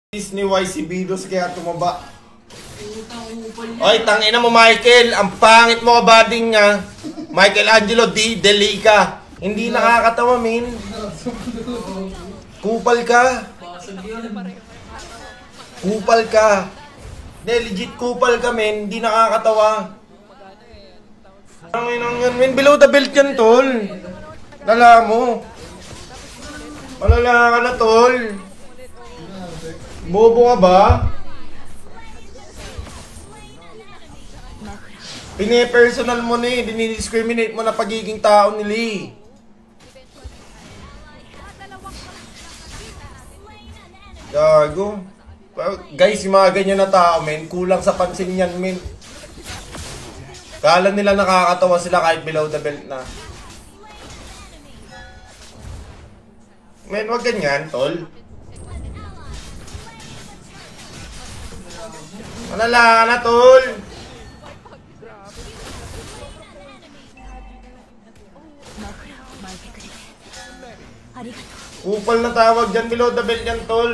Ni YC Bidos kaya tumaba. Oy, tangina mo Michael, ang pangit mo kabading nga. Michael Angelo D. Delica. Hindi nakakatawa, min. Kupal ka. Kupal ka. Hindi, legit kupal ka, men. Hindi nakakatawa. Ang inang yan, men. Below the belt yan, tol. Lala mo. Malala ka na, tol. Bobo ka ba? Pine-personal mo na eh. Dinidiscriminate mo na pagiging tao ni Lee. Gago. Guys, yung mga ganyan na tao, men, kulang sa pansin yan, men. Kala nila nakakatawa sila kahit below the belt na. Men, wag ganyan, tol. Malala na, tol. Kupal na tawag dyan, below the belt yan, tol.